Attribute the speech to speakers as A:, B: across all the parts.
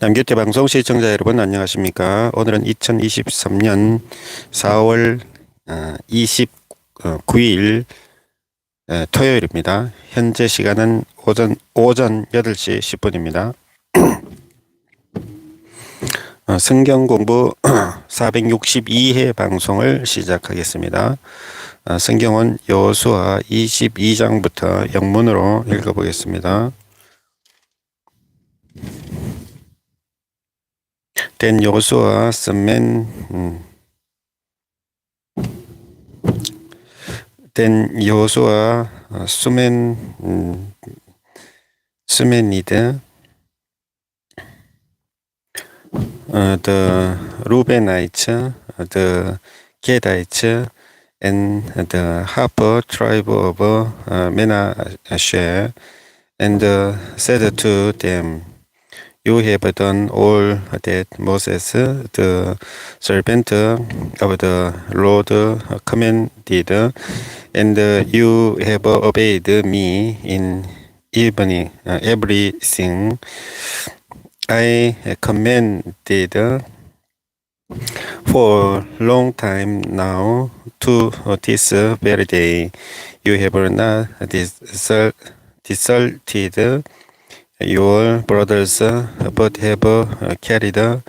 A: 남규태방송 시청자 여러분 안녕하십니까? 오늘은 2023년 4월 29일 토요일입니다. 현재 시간은 오전 8시 10분입니다. 성경공부 462회 방송을 시작하겠습니다. 성경은 여호수아 22장부터 영문으로 읽어보겠습니다. Then Yoshua summoned the Reubenites, the Gadites, and the half tribe of Manasseh, and said to them, "You have done all that Moses, the servant of the Lord, commanded, and you have obeyed me in everything I commanded for a long time now to this very day. You have not deserted your brothers, but have carried out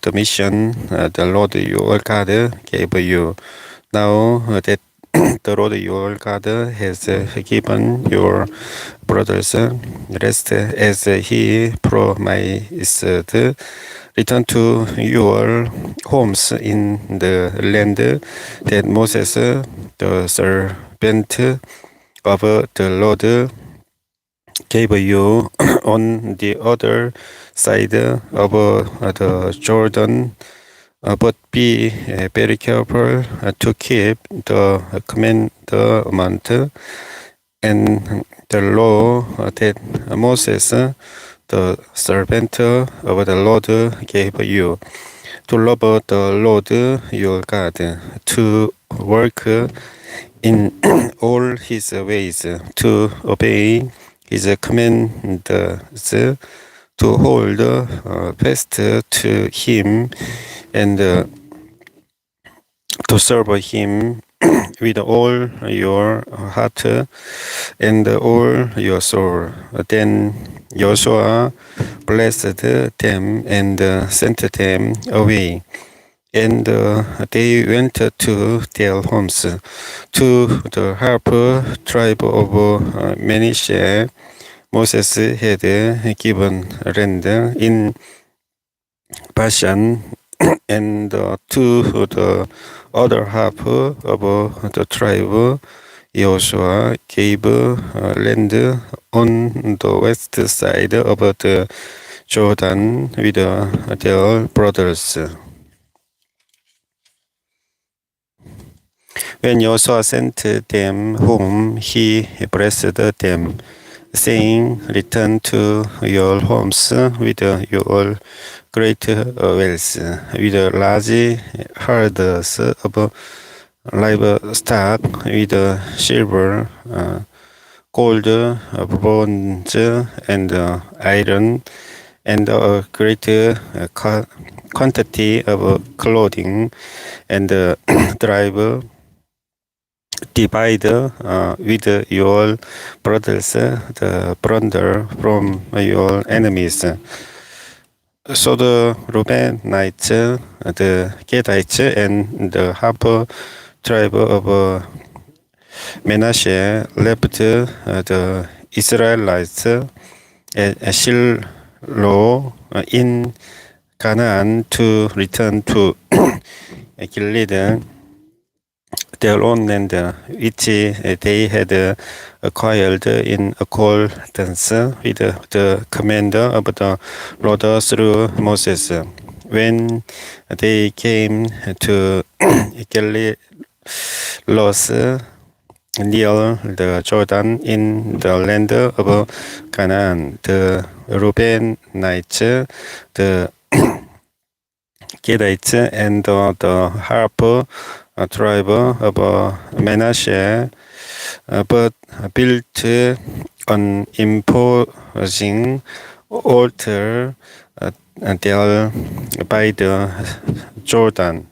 A: the mission the Lord your God gave you. Now that the Lord your God has given your brothers rest as he promised, return to your homes in the land that Moses, the servant of the Lord, gave you on the other side of the Jordan, but be very careful to keep the commandment and the law that Moses, the servant of the Lord, gave you, to love the Lord your God, to work in all his ways, to obey his commands, to hold fast to him, and to serve him with all your heart and all your soul. Then Yoshua blessed them and sent them away. And they went to their homes. To the half tribe of Manasseh, Moses had given land in Bashan, and to the other half of the tribe, Yoshua gave land on the west side of the Jordan with their brothers. When Yoshua sent them home, he blessed them, saying, "Return to your homes with your great wealth, with large herds of livestock, with silver, gold, bronze, and iron, and a great quantity of clothing, and divide with your brothers the plunder from your enemies." So the Reubenites, the Gadites, and the half tribe of Manasseh left the Israelites at Shiloh in Canaan to return to Gilead, their own land, which they had acquired in accordance with the command of the Lord through Moses. When they came to Gilead, near the Jordan in the land of Canaan, the Reubenites, the Gadites, and the half tribe of Manasseh, but built an imposing altar there by the Jordan.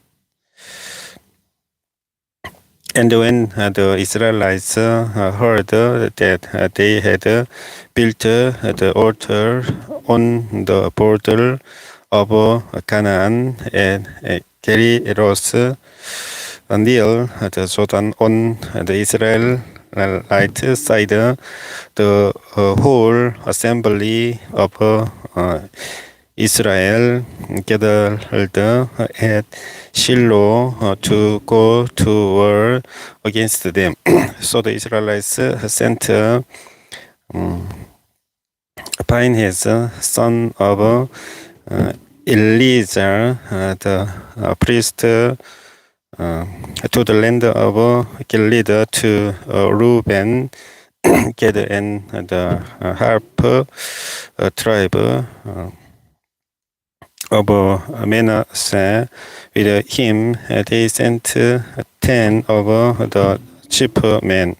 A: And when the Israelites heard that they had built the altar on the border of Canaan and Geriros near the Jordan on the Israelite side, the whole assembly of Israel gathered at Shiloh to go to war against them. So the Israelites sent Phinehas, son of Eleazar, the priest, to the land of Gilead to Reuben, Gad, and the half tribe of Manasseh. With him they sent 10 of the chief men,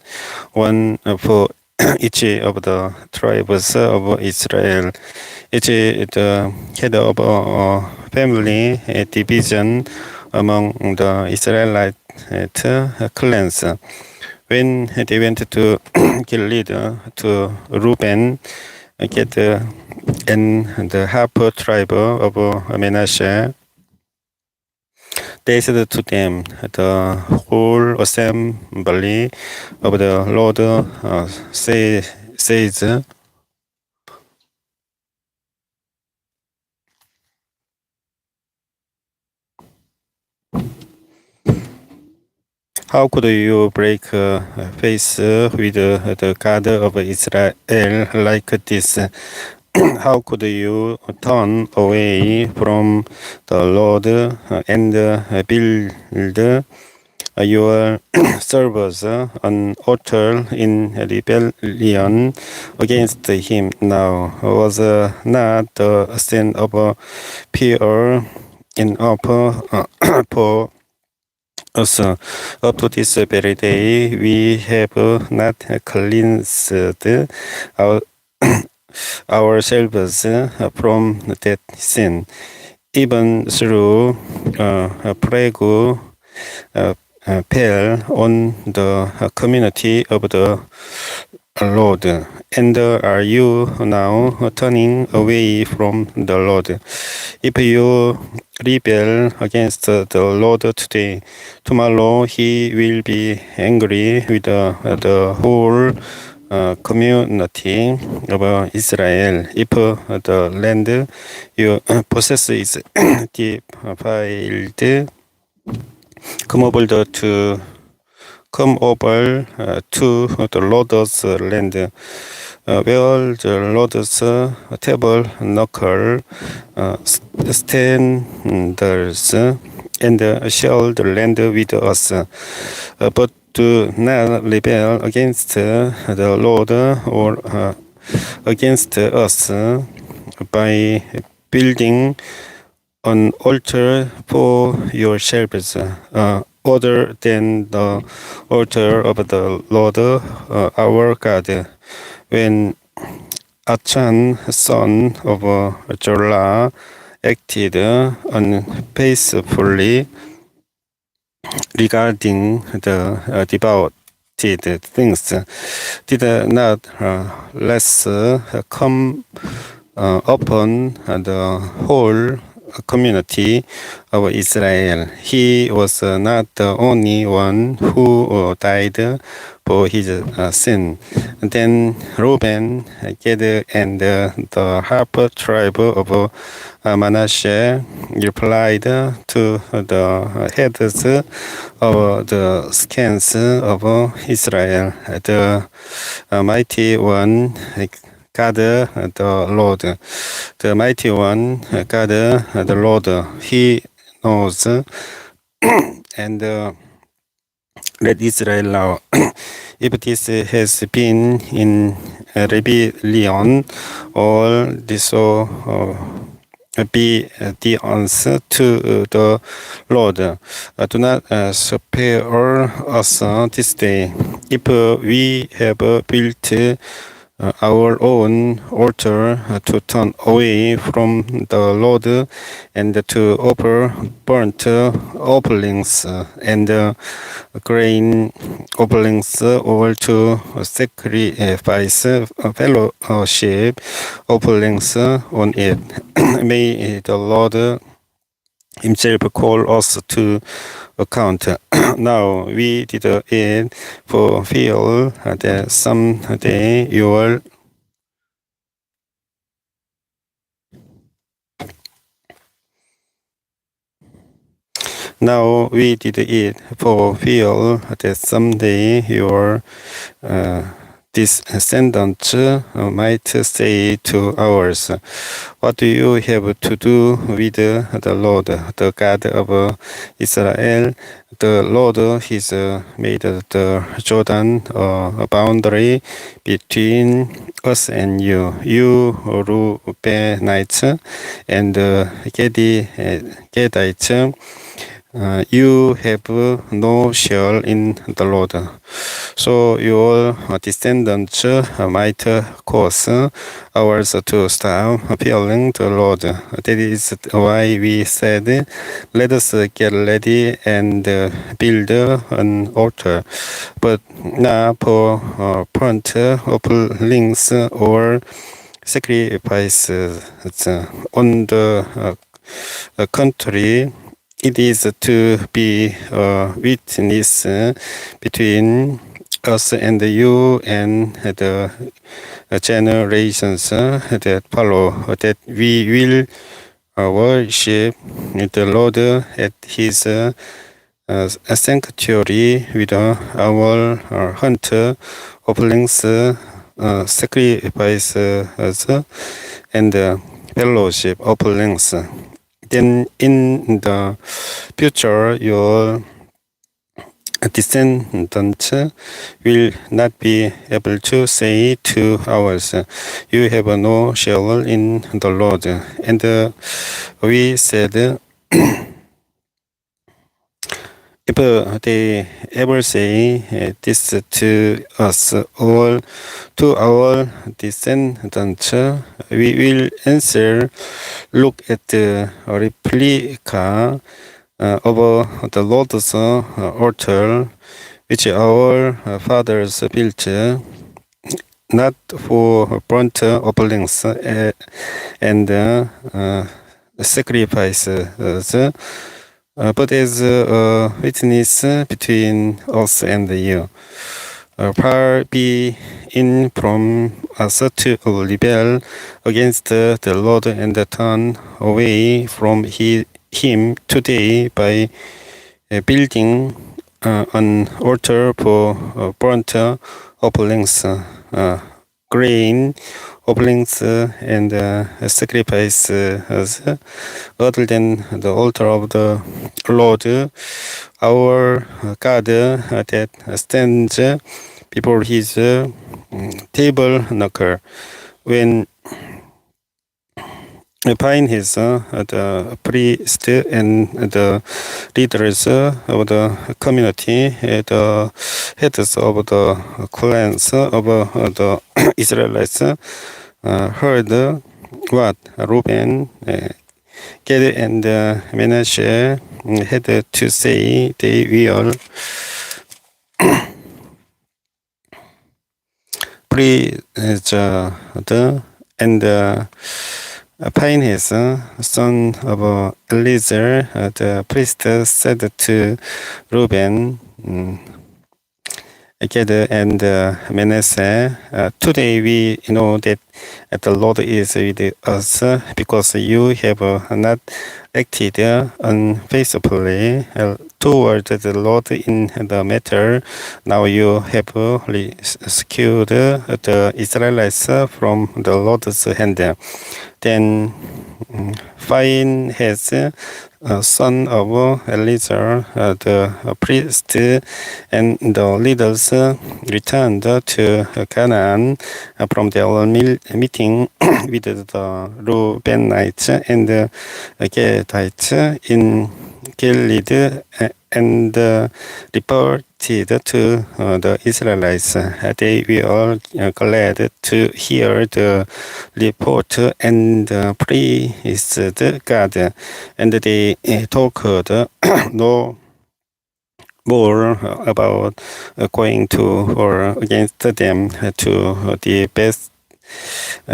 A: one for each of the tribes of Israel. Each the head of a family division among the Israelite clans. When they went to Gilead, to Reuben, Gad, and the half tribe of Manasseh, they said to them, the whole assembly of the Lord says, how could you break faith with the God of Israel like this? How could you turn away from the Lord and build your servers an altar in rebellion against him? Now was not the sin of pure enough for us. Up to this very day we have not cleansed our ourselves from that sin, even through plague fell on the community of the Lord. And are you now turning away from the Lord? If you rebel against the Lord today, tomorrow he will be angry with the whole community of Israel. If the land you possess is defiled, come over to the Lord's land, where the Lord's tabernacle stands, and share the land with us. But do not rebel against the Lord or against us by building an altar for yourselves, other than the altar of the Lord our God. When Achan, son of Jolah, acted unfaithfully regarding the devoted things, did not less come upon the whole community of Israel. He was not the only one who died for his sin. Then Reuben, Gad, and the half tribe of Manasseh replied to the heads of the clans of Israel, the mighty one, God the Lord, the mighty one, God the Lord, he knows, and let Israel know. If this has been in rebellion, all disobedience to the Lord, do not spare us this day. If we have built our own altar to turn away from the Lord and to offer burnt offerings and grain offerings or to sacrifice fellowship offerings on it. May the Lord Himself call us to account. Now we did it for fear that someday you will Now we did it for fear that someday your descendants might say to ours, "What do you have to do with the Lord, the God of Israel? The Lord has made the Jordan a boundary between us and you, you Reubenites and Gadites. You have no share in the Lord, so your descendants might cause ours to stop fearing the Lord. That is why we said, let us get ready and build an altar, but not for burnt offerings or sacrifices. On the contrary, it is to be a witness between us and you and the generations that follow, that we will worship the Lord at His sanctuary with our hunt offerings, sacrifices, and fellowship offerings. Then in the future, your descendants will not be able to say to ours, "You have no share in the Lord." And we said, if they ever say this to us or to our descendants, we will answer, look at the replica of the Lord's altar, which our fathers built, not for burnt offerings and sacrifices, but as a witness between us and you. Far be it from us to rebel against the Lord and turn away from Him today by building an altar for burnt offerings, grain offerings, and sacrifices other than the altar of the Lord our God that stands before His tabernacle. When Phinehas, the priest and the leaders of the community, the heads of the clans of the Israelites, heard what Reuben, Gad, and Manasseh had to say. They will pleased, and Phinehas, son of Eleazar, the priest, said to Reuben, Gad, and Manasseh, today we know that the Lord is with us, because you have not acted unfaithfully toward the Lord in the matter. Now you have rescued the Israelites from the Lord's hand. Then Phinehas, son of Eleazar, the priest, and the leaders returned to Canaan from their meeting with the Reubenites and Gadites in killed and reported to the Israelites. They were glad to hear the report and praised God, and they talked no more about going to war against them to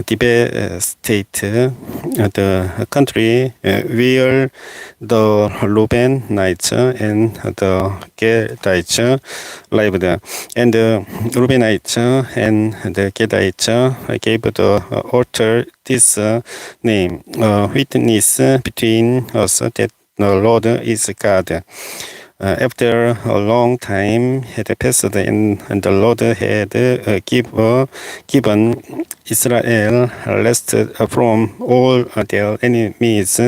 A: devastate the country where the Reubenites and the Gadites lived. And the Reubenites and the Gadites gave the altar this name, witness between us that the Lord is God. After a long time had passed and the Lord had given Israel rest from all their enemies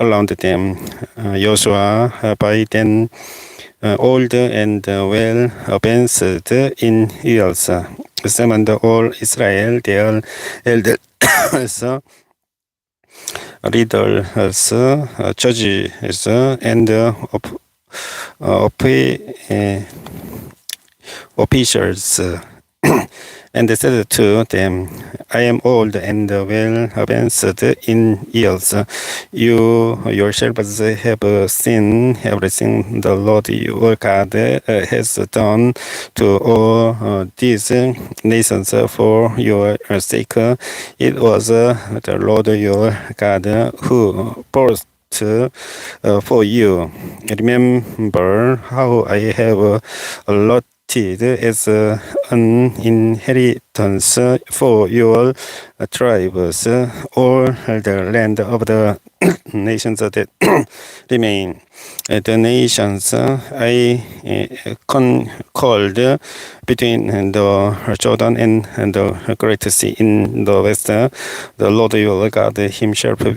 A: around them. Yoshua, by then old and well advanced in years, summoned all Israel, their elders, leaders, judges, and officials, and said to them, I am old and well advanced in years. You yourselves have seen everything the Lord your God has done to all these nations for your sake. It was the Lord your God who brought for you. Remember how I have allotted as an inheritance for your tribes all the land of the nations that remain. The nations I called between the Jordan and the Great Sea in the west, the Lord your God himself will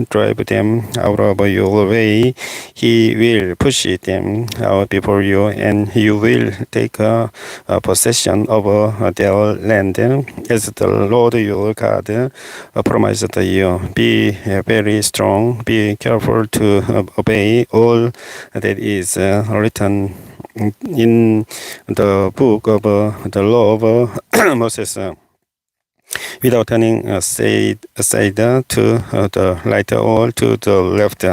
A: drive them out of your way. He will push them out before you, and you will take possession of their land, as the Lord your God promised you. Be very strong, be careful to obey all that is written in the book of the law of Moses, without turning aside to the right or to the left.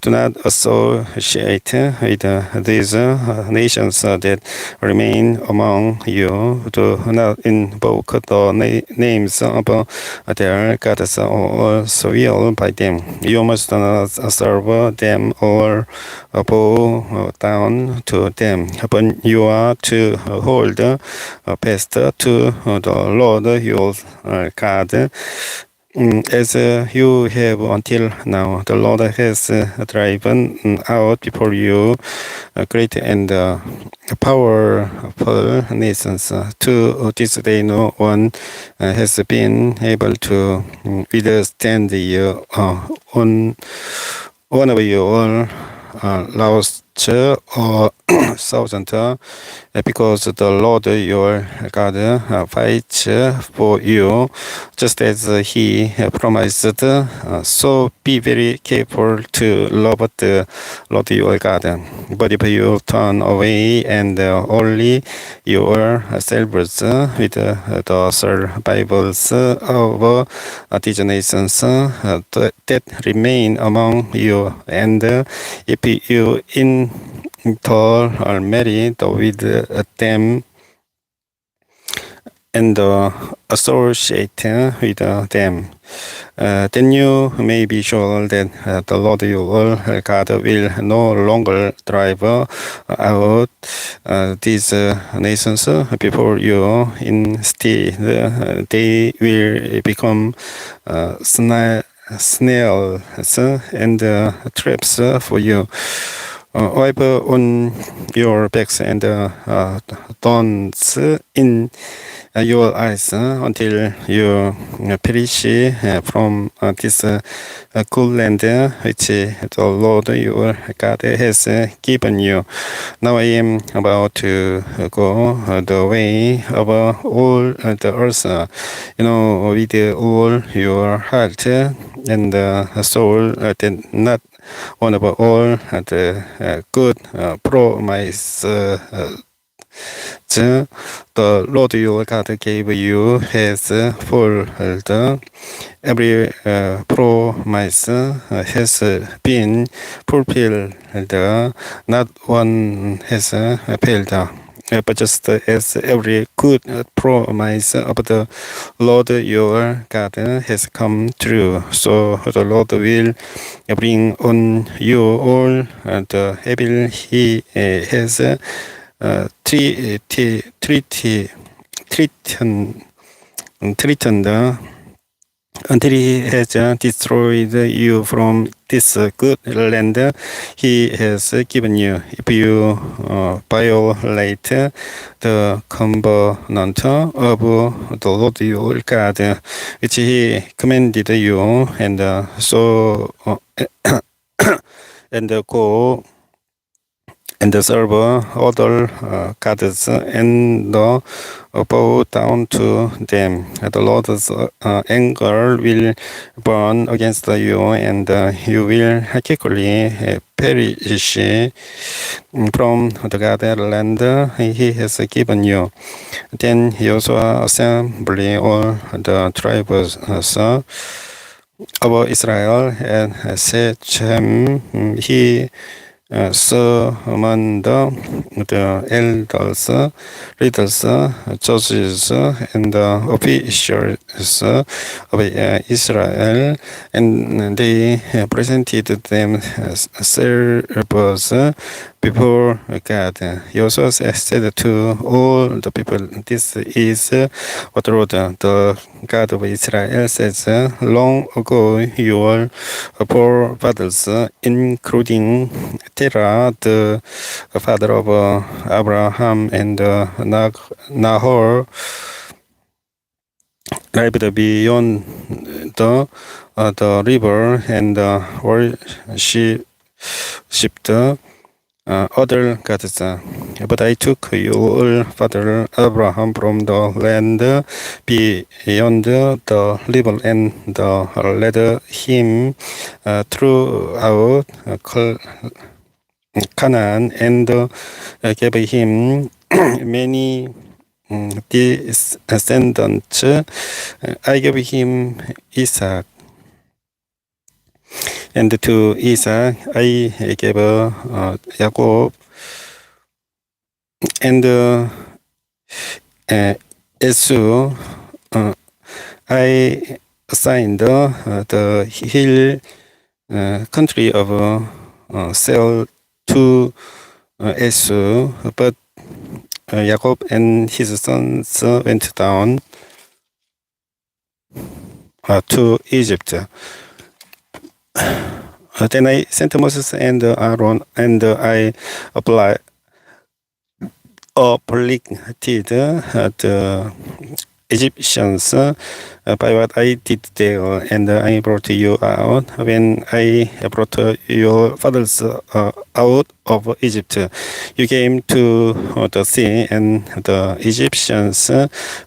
A: Do not associate with these nations that remain among you. Do not invoke the names of their gods or swear by them. You must not serve them or bow down to them, but you are to hold fast to the Lord your God, as you have until now. The Lord has driven out before you great and powerful nations. To this day, no one has been able to withstand you. One of you all lost or thousand, because the Lord your God fights for you, just as he promised. So be very careful to love the Lord your God. But if you turn away and only yourselves with the survivors of these nations that remain among you, and if you intermarry with them and associate with them, then you may be sure that the Lord your God will no longer drive out these nations before you. Instead, they will become snails and traps for you. Wipe on your backs and thorns in your eyes until you perish from this cool land which the Lord your God has given you. Now I am about to go the way of all the earth, with all your heart and soul, that not one of all the good promises the Lord your God gave you has fulfilled. Every promise has been fulfilled. Not one has failed. But just as every good promise of the Lord your God has come true, so the Lord will bring on you all the evil He has threatened until He has destroyed you from this good land He has given you. If you violate the covenant of the Lord your God, which He commanded you, and so and go and serve other gods and bow down to them. The Lord's anger will burn against you, and you will quickly perish from the God land He has given you. Then Yoshua assembled all the tribes of Israel and Shechem. He summoned the elders, leaders, judges, and officials of Israel, and they presented themselves before God. Yoshua said to all the people, "This is what the Lord, the God of Israel, says. Long ago, your forefathers, including Terah, the father of Abraham and Nahor, lived beyond the river and worshipped other gods. But I took your father Abraham from the land beyond the river and led him throughout Canaan and gave him many descendants. I gave him Isaac, and to Isaac I gave Jacob, and Esau I assigned the hill country of Seir to Esau, but Jacob and his sons went down to Egypt. Then I sent Moses and Aaron, and I afflicted the Egyptians by what I did there, and I brought you out. When I brought your fathers out of Egypt, you came to the sea, and the Egyptians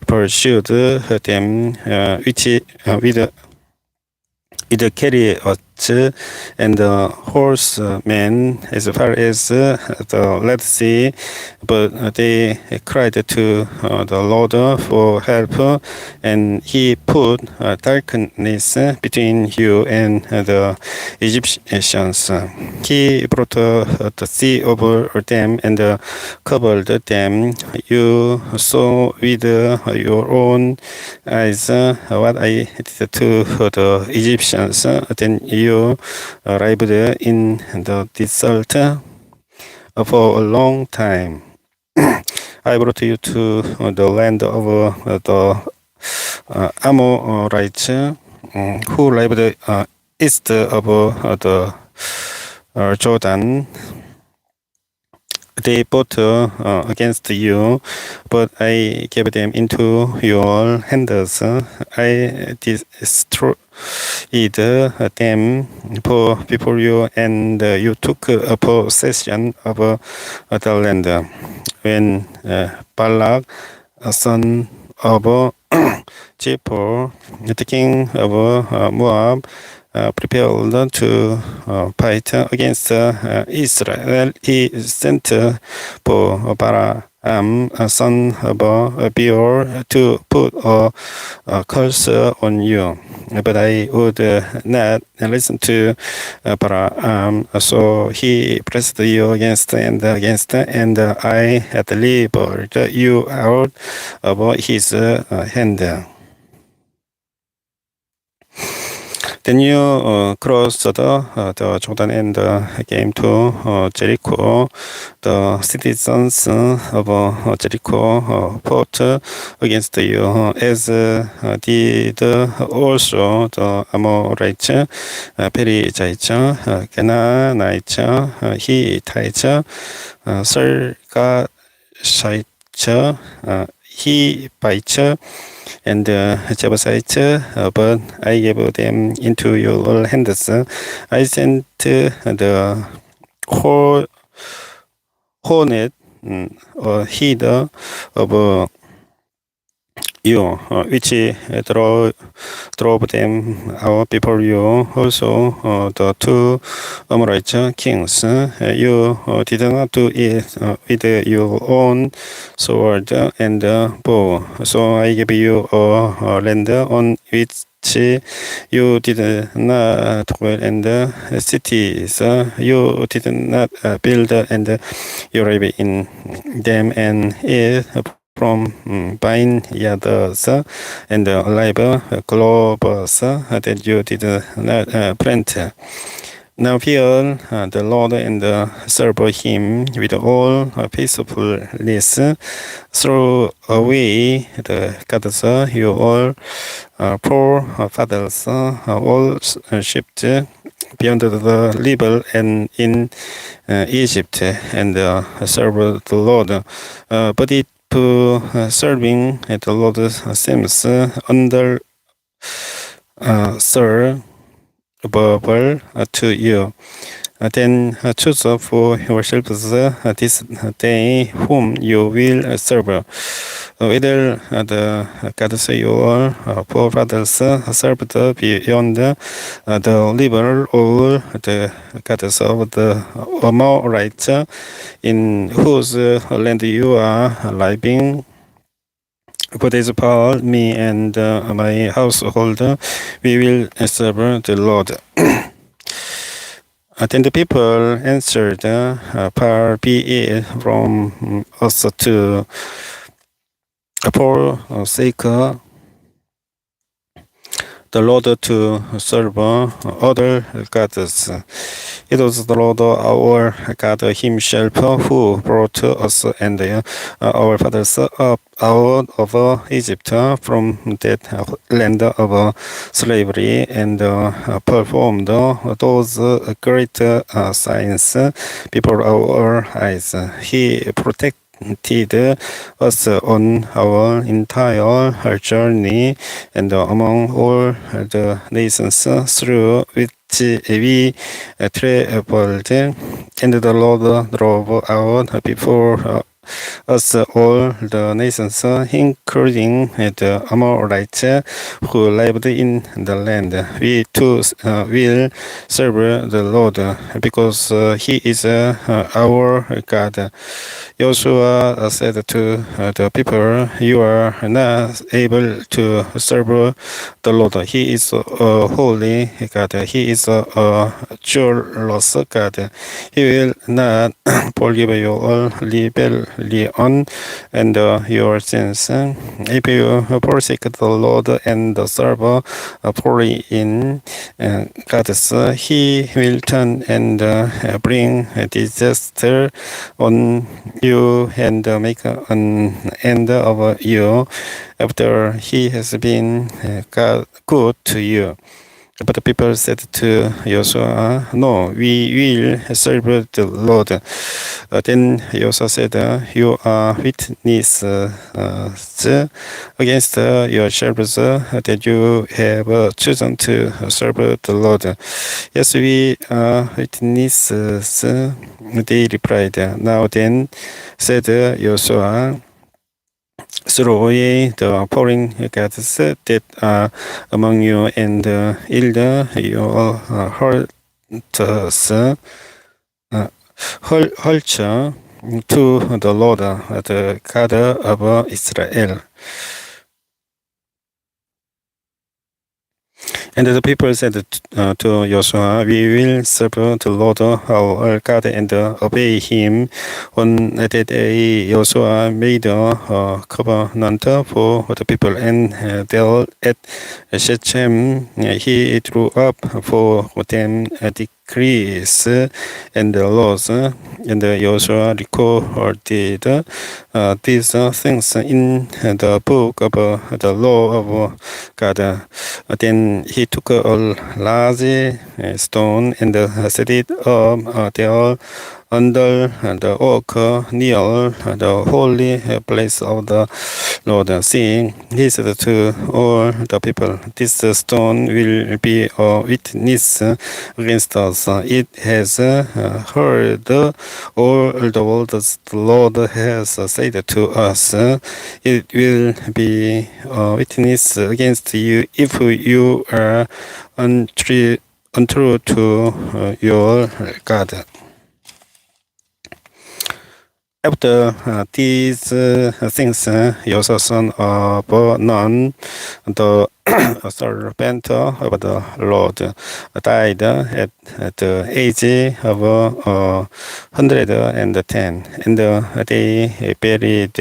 A: pursued them with the chariots and the horsemen as far as the Red Sea, but they cried to the Lord for help, and He put darkness between you and the Egyptians. He brought the sea over them and covered them. You saw with your own eyes what I did to the Egyptians. Then you arrived in the desert for a long time. I brought you to the land of the Amorites, who lived east of the Jordan. They fought against you, but I gave them into your hands. I destroyed them before you, and you took possession of the land. When Balak, son of Zippor, the king of Moab, prepared to fight against Israel, he sent for Balaam, son of Beor, to put a curse on you. But I would not listen to Balaam, so he pressed you against, and I had delivered you out of his hand. Then you crossed the Jordan and came to Jericho. The citizens of Jericho fought against you, as did also the Amorites, Perizzites, Canaanites, Hittites, Girgashites, Hivites, and Jebusites, but I gave them into your hands. I sent the hornet, or heat of you, which drove them out before you. Also, the two Amorite kings, you did not do it with your own sword and bow. So I gave you a land on which you did not dwell, and cities you did not build, and you live in them, and eat from vineyards and olive groves that you did not plant. Now fear the Lord and serve him with all peacefulness. Throw away the gods your forefathers all shipped beyond the river and in Egypt, and serve the Lord. But it serving the Lord seems under servable to you. Then choose for yourselves this day whom you will serve, whether the gods your forefathers served beyond the river, or the gods of the Amorites, in whose land you are living. For this part, me and my household, we will serve the Lord. Then the people answered, far be it from us to forsake the Lord to serve other gods. It was the Lord our God himself who brought us and our fathers up out of Egypt from that land of slavery, and performed those great signs before our eyes. He protected us on our entire journey, and among all the nations through which we traveled, and the Lord drove out before us all the nations, including the Amorites who lived in the land. We too will serve the Lord, because he is our God. Yoshua said to the people, you are not able to serve the Lord. He is a holy God. He is a jealous God. He will not forgive your rebellion and your sins. If you forsake the Lord and serve foreign gods, he will turn and bring disaster on you and make an end of you after he has been good to you. But the people said to Yoshua, no, we will serve the Lord. Then Yoshua said, you are witnesses against yourselves that you have chosen to serve the Lord. Yes, we are witnesses, they replied. Now then, said Yoshua, throw away the foreign gods that are among you, and yield your hearts, culture to the Lord, the God of Israel. And the people said to Joshua, "We will serve the Lord our God and obey him." On that day, Joshua made a covenant for the people, and there at Shechem he drew up for them decrees and laws, and Joshua recorded these things in the book of the law of God. Then he took a large stone and set it up there under the oak near the holy place of the Lord, saying, he said to all the people, "This stone will be a witness against us. It has heard all the words the Lord has said to us. It will be a witness against you if you are untrue to your God." After these things, Joshua son of Nun, the servant of the Lord, died at the age of 110, and they buried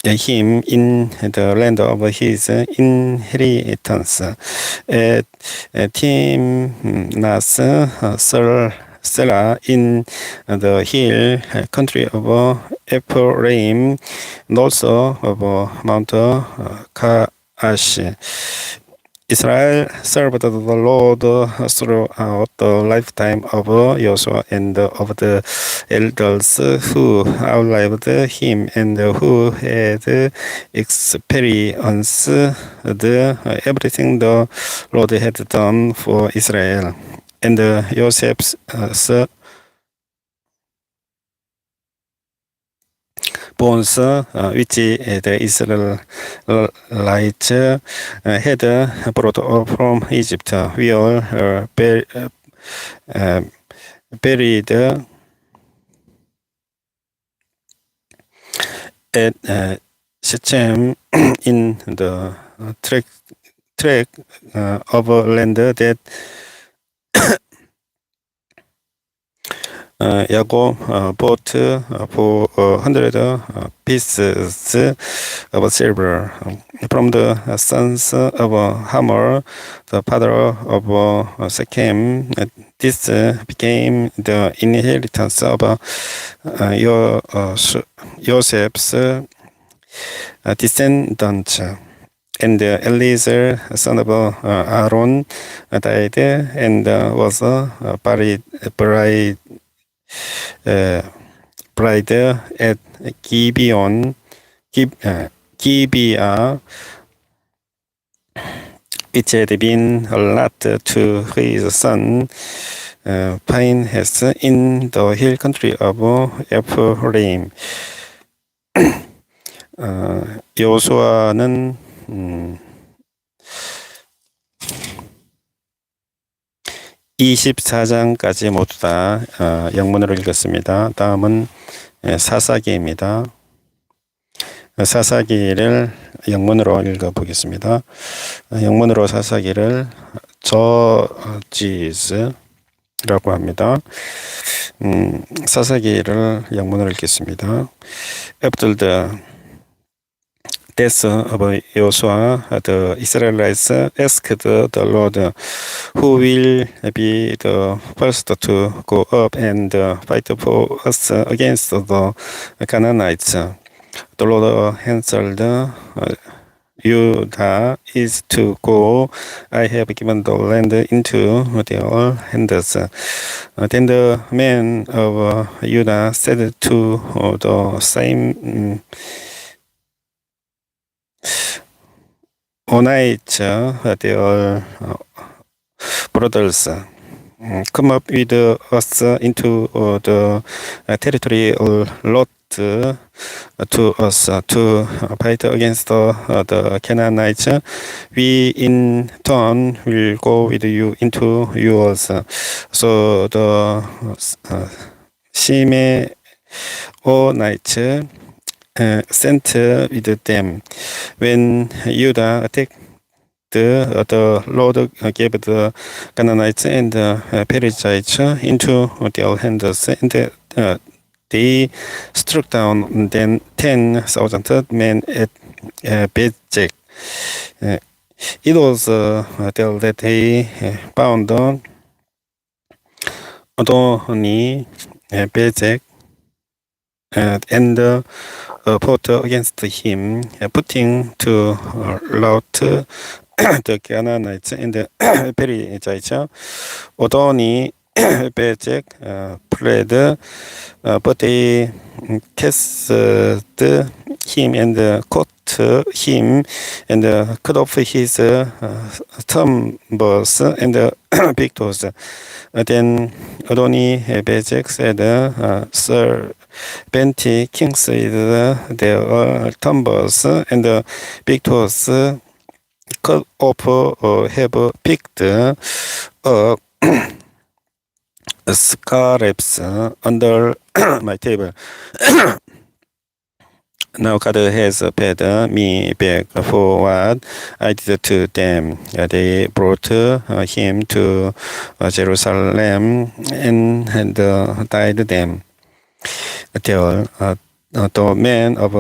A: him in the land of his inheritance at Timnath Serah in the hill country of Ephraim, and also of Mount Kaash. Israel served the Lord throughout the lifetime of Joshua and of the elders who outlived him and who had experienced everything the Lord had done for Israel. And Joseph's bones, which the Israelites had brought up from Egypt, were buried at Shechem in the tract of land that Yaakov bought for 100 pieces of silver from the sons of Hamor, the father of Shechem. This became the inheritance of Joseph's descendants. And Eliezer, son of Aaron, died and was buried at Gibeah, which had been allotted to his son Phinehas in the hill country of Ephraim. 여호수아는 24장까지 모두 다 영문으로 읽었습니다. 다음은 사사기입니다. 사사기를 영문으로 읽어보겠습니다. 영문으로 사사기를 Judges라고 합니다. 사사기를 영문으로 읽겠습니다. After the death of Yoshua, the Israelites asked the Lord, "Who will be the first to go up and fight for us against the Canaanites?" The Lord answered, "Judah is to go. I have given the land into their hands." Then the men of Judah said to the same Onites, their brothers, "Come up with us into the territory of Lot to us to fight against the Canaanites. We in turn will go with you into yours. So the Simeonites sent with them. When Judah attacked, the Lord gave the Canaanites and the Perizzites into their hands, and they struck down then 10,000 men at Bezek. It was there that they bound Adoni Bezek and fought against him, putting to rout the Canaanites and the Perizzites. Adoni Bezek fled, but they cast him and caught him and cut off his thumbs and big toes. Then Adoni Bezek said, Sir, Benti kings with their thumbs and big toes cut off have picked up scarabs under my table. Now God has paid me back for what I did to them. They brought him to Jerusalem and died them. There, the men of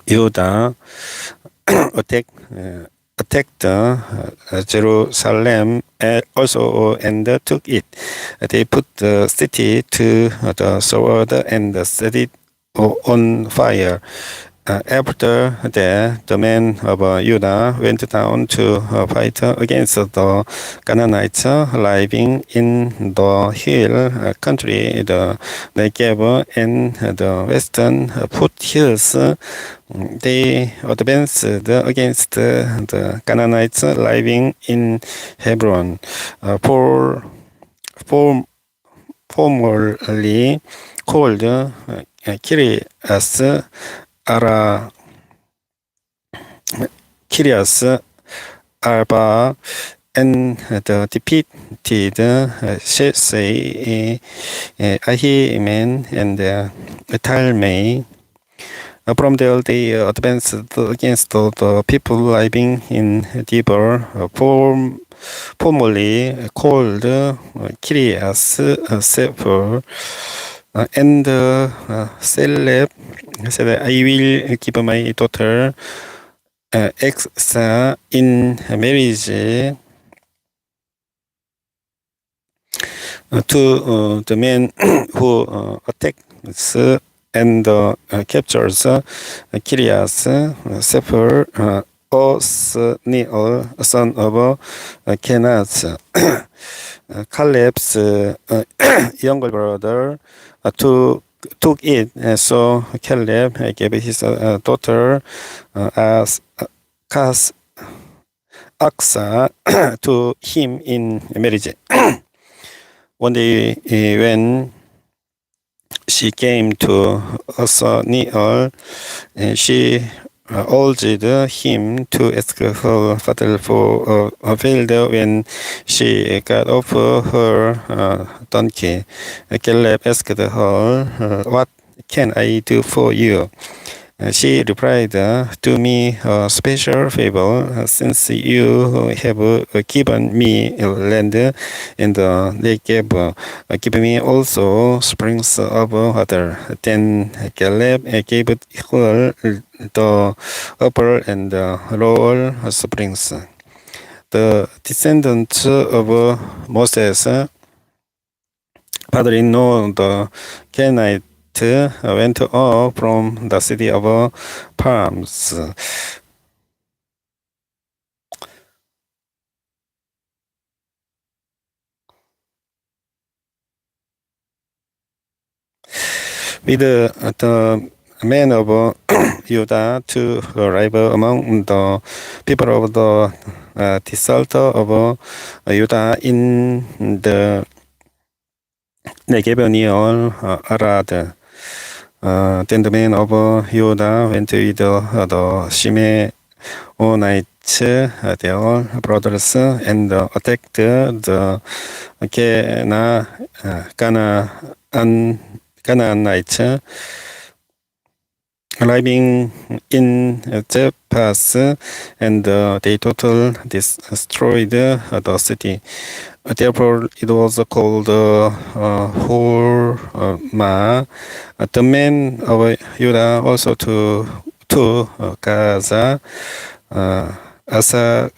A: Judah attacked Jerusalem also and took it. They put the city to the sword and set it on fire. After that, the men of Judah went down to fight against the Canaanites living in the hill country, the Negev and the western foothills. They advanced against the Canaanites living in Hebron, formerly called Kirias Arba, and the defeated Shesai, Ahiman, and Talmai. From there they advanced against the people living in Debor, formerly called Kirias Sefer, and Celeb said, I will give my daughter Exa in marriage to the man who attacks and captures Kirias Sefer, Othniel, son of Kenaz, Caleb's younger brother, took it. So Caleb gave his daughter as Aksa to him in marriage. One day when she came to Othniel, she urged him to ask her father for a field when she got off her donkey. Caleb asked her, what can I do for you? She replied, do me a special favor, since you have given me land in the Negev, give me also springs of water. Then Caleb gave her the upper and lower springs. The descendants of Moses, father-in-law, the Canaanite, went up from the city of palms. With the men of Judah to arrive among the people of the desert of Judah in the Negev near Arad. Then the men of Judah went with the Shimei-onites, their brothers, and attacked the Canaanites living in Jeppas, and they totally destroyed the city. Therefore, it was called Hormah. The men of Judah also to Gaza, Asa,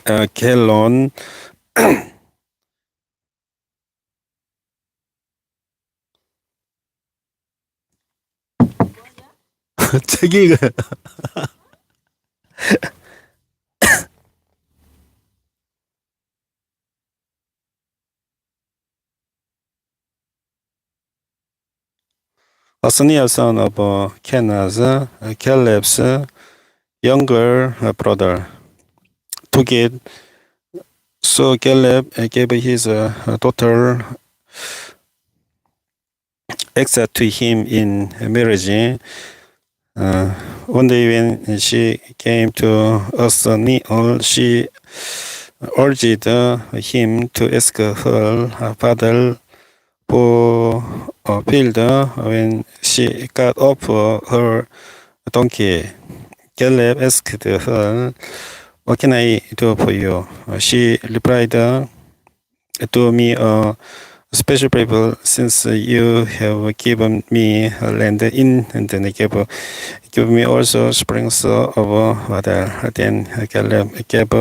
A: Kelon, 저기 Othniel, son of Kenaz, Caleb's younger brother, took it. So Caleb gave his daughter Exa to him in marriage. One day when she came to Othniel, she urged him to ask her father for a field when she got off her donkey. Caleb asked her, "What can I do for you?" She replied, "Do me a special favor, since you have given me land in the Negev. Give me also springs of water." Then Caleb gave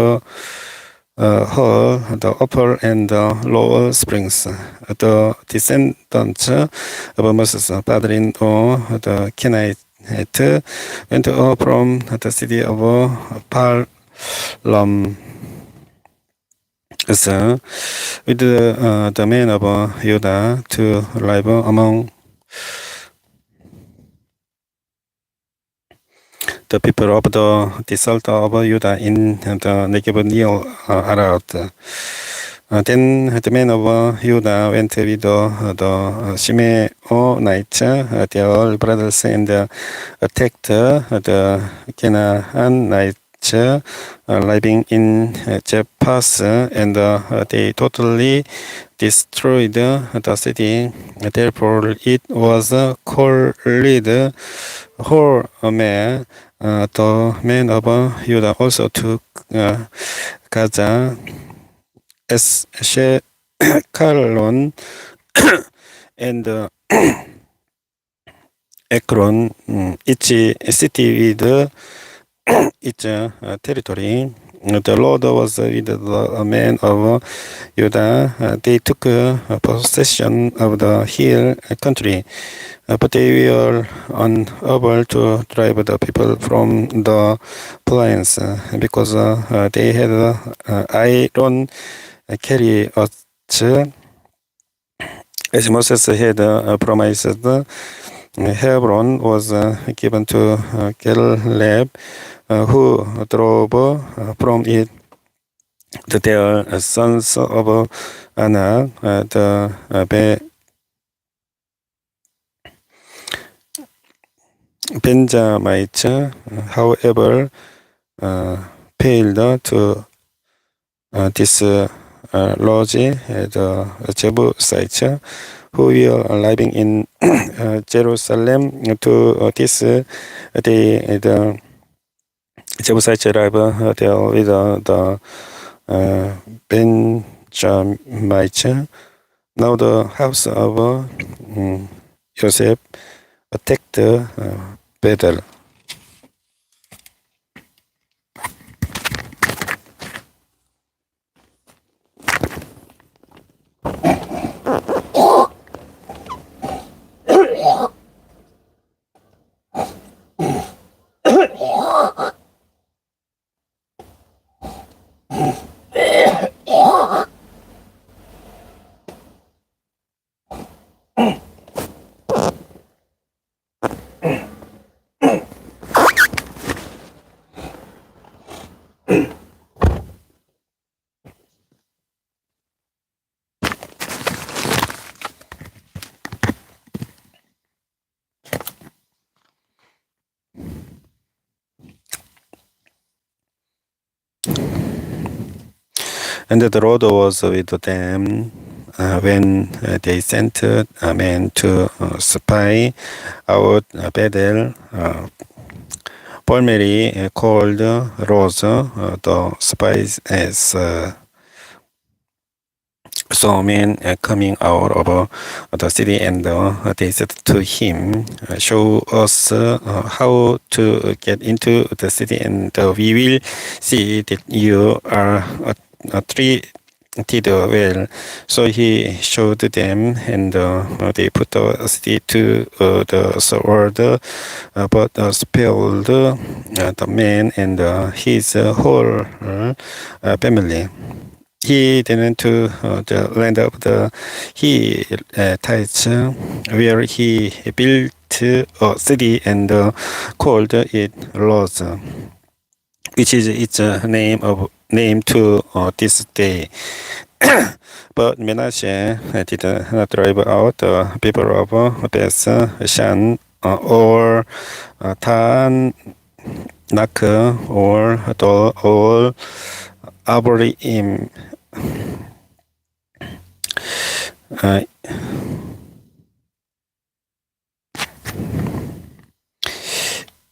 A: her the upper and the lower springs. The descendants of Moses' father-in-law, the Kenite, went up from the city of Palam with the men of Judah to live among the people of the desert of Judah in the Negev near Arad. Then the men of Judah went with the Shimei-onites, their brothers, and attacked the Canaanites living in Jeppas, and they totally destroyed the city. Therefore, it was called Hormah. The men of Judah also took Gaza, Ashkelon, and Ekron, each city with its territory. The Lord was with the men of Judah. They took possession of the hill country, but they were unable to drive the people from the plains because they had iron chariots, as Moses had promised. Hebron was given to Caleb, who drove from it their sons of Anak, the Benjamites, however, failed to dislodge the Jebusites who were living in Jerusalem. To this day, the Jebusites live there with the Benjamites. Now the house of Joseph attacked Bethel. And the Lord was with them when they sent men to spy out Bethel. Paul called Rose, the spies, as saw men coming out of the city, and they said to him, "Show us how to get into the city, and we will see that you are treated well." So he showed them, and they put the city to the sword, but spared the man and his whole family. He went to the land of the Hittites, where he built a city and called it Luz, which is its name to this day. But Manasseh did not drive out the people of Beth Shan or Tanakh or Dol or Abarim.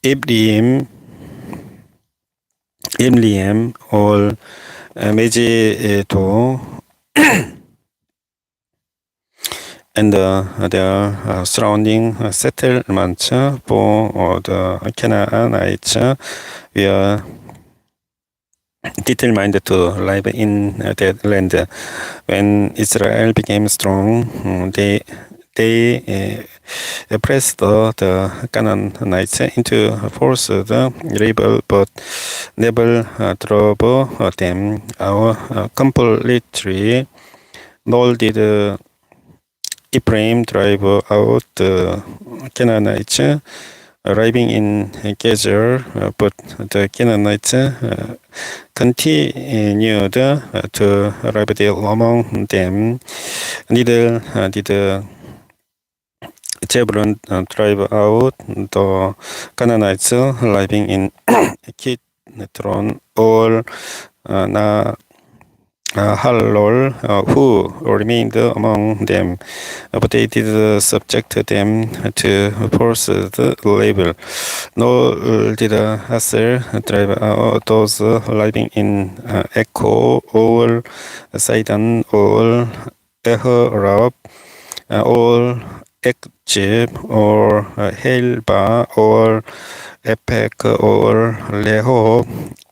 A: Ibleam or Megiddo and their surrounding settlements for the Canaanites were determined to live in that land. When Israel became strong, they pressed the Canaanites into forced rebel, but never drove them out completely. Nor did Ephraim drive out the Canaanites, arriving in Gezer, but the Canaanites continued to live there among them. Neither did Zebulun drive out the Canaanites living in Kidron or Halol, who remained among them, but they did subject them to forced labor. Nor did Aser drive out those living in Echo or Sidon or Ehrab or Ekjib or Helba or Epek or Leho,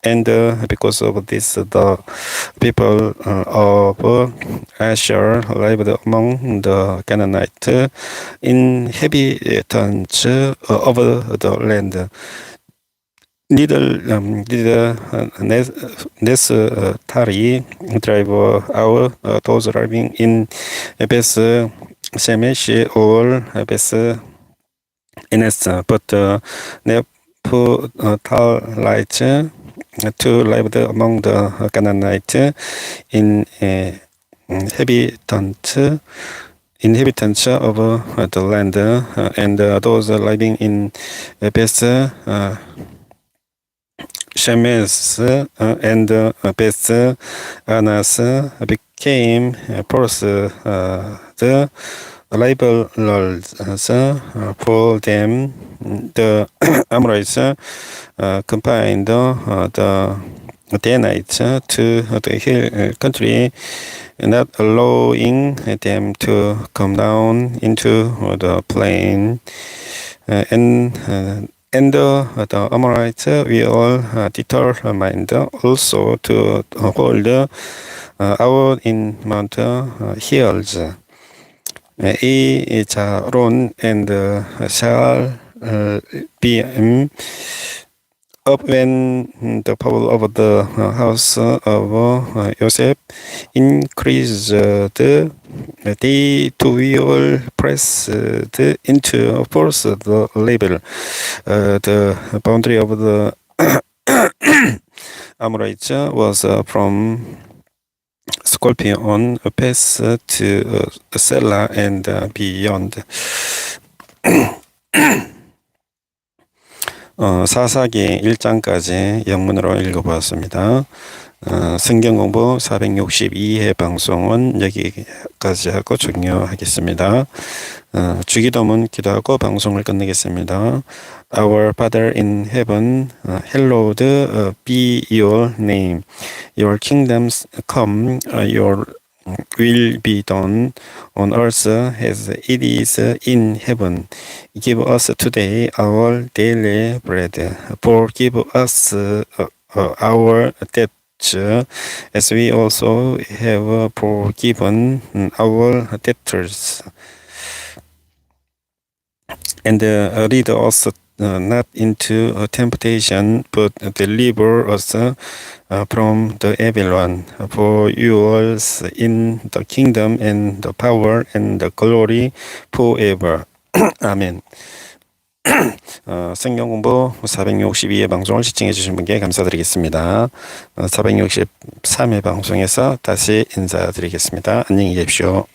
A: and because of this, the people of Asher lived among the Canaanite inhabitants of the land. Neither Neftali drive out those living in Beth Shemesh or Beth Enes, but Naphtalites to live among the Canaanite inhabitants of the land, and those living in Beth Shemesh and Beth Anas became the laborers for them. The Amorites combined the Danites to the hill country, not allowing them to come down into the plain. And the Amorites were determined also to hold out in Mount Hills. Ejaron and Shaalbim up when the power of the house of Joseph increased, they too pressed into force the labor. The boundary of the Amorites was from Scorpion Pass to Selah and beyond. 사사기 1장까지 영문으로 읽어보았습니다. 성경공부 462회 방송은 여기까지 하고 종료하겠습니다. 주기도문 기도하고 방송을 끝내겠습니다. Our Father in heaven, hallowed be your name. Your kingdoms come, your will be done on earth as it is in heaven. Give us today our daily bread. Forgive us our debts as we also have forgiven our debtors. And lead us not into temptation, but deliver us from the evil one. For yours in the kingdom and the power and the glory forever. 아멘. 성경공부 462회 방송을 시청해 주신 분께 감사드리겠습니다. 463회 방송에서 다시 인사드리겠습니다. 안녕히 계십시오.